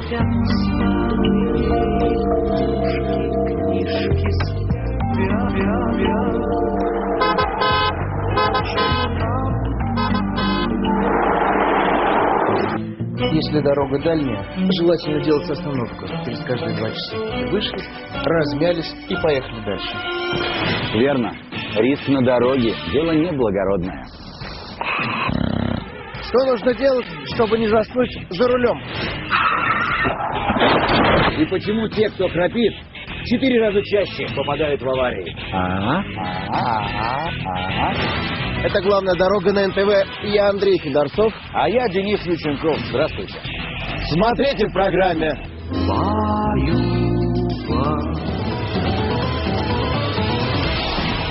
Спят усталые книжки Если дорога дальняя, желательно делать остановку через каждые 2 часа. Вышли, размялись и поехали дальше. Верно. Риск на дороге – дело неблагородное. Что нужно делать, чтобы не заснуть за рулем? И почему те, кто храпит, 4 раза чаще попадают в аварии? Это «Главная дорога» на НТВ. Я Андрей Федорцов. А я Денис Юченков. Здравствуйте. Смотрите в программе.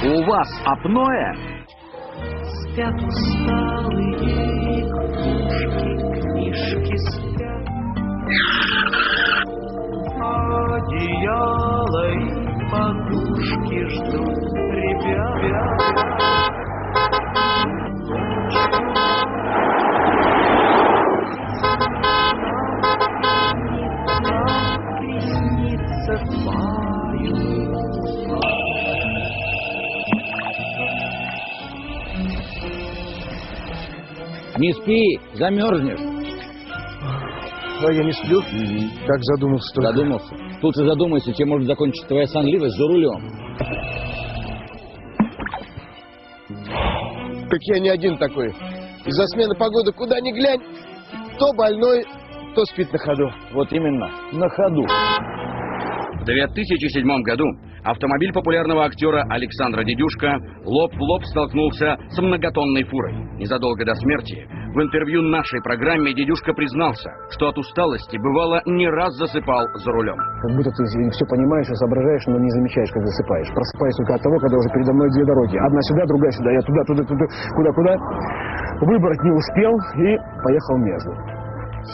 У вас апноэ? Спят усталые книжки спят. Одеяло и подушки ждут ребят. Приснится твою. Не спи, замерзнешь. А я не сплю. Как задумался только. Задумался? Тут же задумайся, чем может закончиться твоя сонливость за рулем. Так я не один такой. Из-за смены погоды куда ни глянь, то больной, то спит на ходу. Вот именно, на ходу. В 2007 году автомобиль популярного актера Александра Дедюшка лоб в лоб столкнулся с многотонной фурой. Незадолго до смерти в интервью нашей программе Дедюшка признался, что от усталости бывало не раз засыпал за рулем. Как будто ты все понимаешь и соображаешь, но не замечаешь, как засыпаешь. Просыпаюсь только от того, когда уже передо мной 2 дороги. Одна сюда, другая сюда. Я туда, куда. Выбрать не успел и поехал между.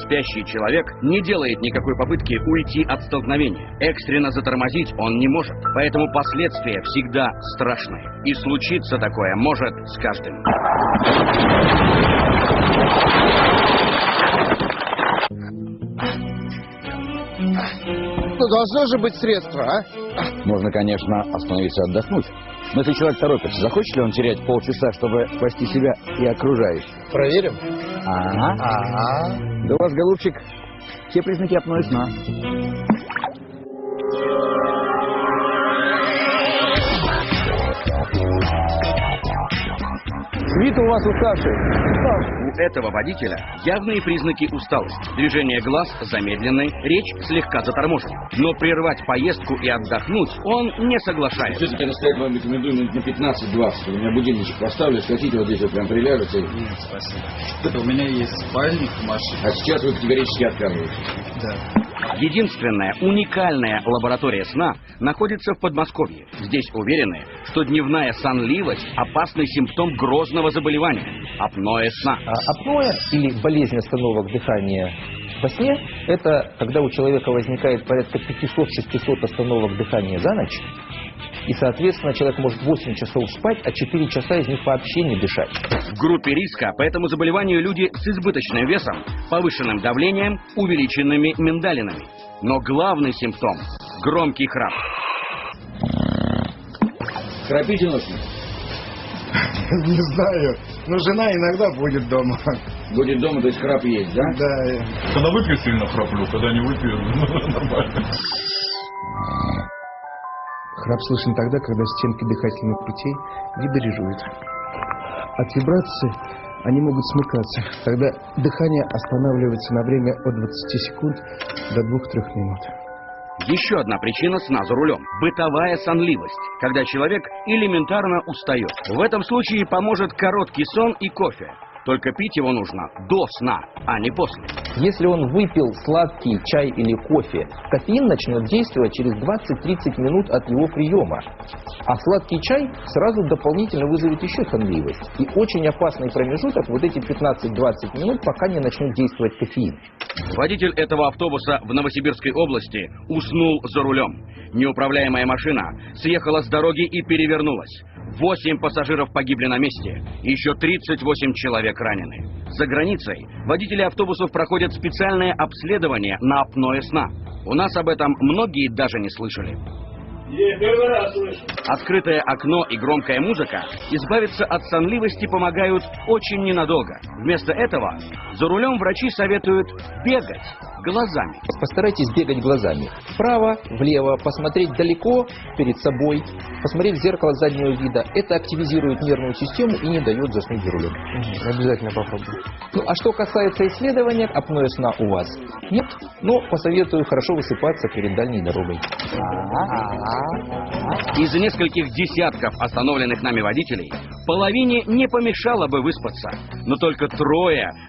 Спящий человек не делает никакой попытки уйти от столкновения. Экстренно затормозить он не может, поэтому последствия всегда страшные. И случиться такое может с каждым. Ну, должно же быть средство, а? Можно, конечно, остановиться и отдохнуть. Но если человек торопится, захочет ли он терять полчаса, чтобы спасти себя и окружающих? Проверим. Да у вас, голубчик, все признаки апноэ сна. Вид у вас уставший. У этого водителя явные признаки усталости. Движение глаз замедленное, речь слегка заторможена. Но прервать поездку и отдохнуть он не соглашается. Все-таки настоять вам рекомендую минут на 15-20. У меня будильничек поставлю, если хотите, вот здесь вот прям приляжете. Нет, спасибо. У меня есть спальник в машине. А сейчас вы категорически отказываетесь. Да. Единственная уникальная лаборатория сна находится в Подмосковье. Здесь уверены, что дневная сонливость – опасный симптом грозного заболевания – апноэ сна. Апноэ или болезнь остановок дыхания во сне – это когда у человека возникает порядка 500-600 остановок дыхания за ночь. И, соответственно, человек может 8 часов спать, а 4 часа из них вообще не дышать. В группе риска по этому заболеванию люди с избыточным весом, повышенным давлением, увеличенными миндалинами. Но главный симптом – громкий храп. Храпите ночью? Не знаю. Но жена иногда будет дома. Будет дома, то есть храп есть, да? Да. Когда выпью, сильно храплю, когда не выпью, нормально. Храп слышен тогда, когда стенки дыхательных путей вибрируют. От вибрации они могут смыкаться. Тогда дыхание останавливается на время от 20 секунд до 2-3 минут. Еще одна причина сна за рулем – бытовая сонливость, когда человек элементарно устает. В этом случае поможет короткий сон и кофе. Только пить его нужно до сна, а не после. Если он выпил сладкий чай или кофе, кофеин начнет действовать через 20-30 минут от его приема. А сладкий чай сразу дополнительно вызовет еще сонливость. И очень опасный промежуток вот эти 15-20 минут, пока не начнет действовать кофеин. Водитель этого автобуса в Новосибирской области уснул за рулем. Неуправляемая машина съехала с дороги и перевернулась. 8 пассажиров погибли на месте, еще 38 человек ранены. За границей водители автобусов проходят специальное обследование на апноэ сна. У нас об этом многие даже не слышали. Открытое окно и громкая музыка избавиться от сонливости помогают очень ненадолго. Вместо этого за рулем врачи советуют бегать глазами. Постарайтесь бегать глазами. Вправо, влево, посмотреть далеко перед собой, посмотреть в зеркало заднего вида. Это активизирует нервную систему и не дает заснуть за рулем. Обязательно попробую. Ну, а что касается исследования, апноэ сна у вас нет, но посоветую хорошо высыпаться перед дальней дорогой. Из нескольких десятков остановленных нами водителей половине не помешало бы выспаться, но только 3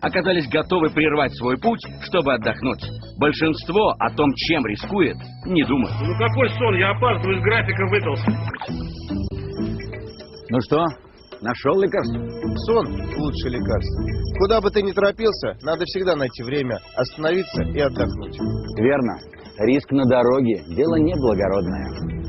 оказались готовы прервать свой путь, чтобы отдохнуть. Большинство о том, чем рискует, не думает. Ну какой сон? Я опаздываю, из графика выдался. Ну что, нашел лекарство? Сон – лучшее лекарство. Куда бы ты ни торопился, надо всегда найти время остановиться и отдохнуть. Верно. Риск на дороге – дело неблагородное.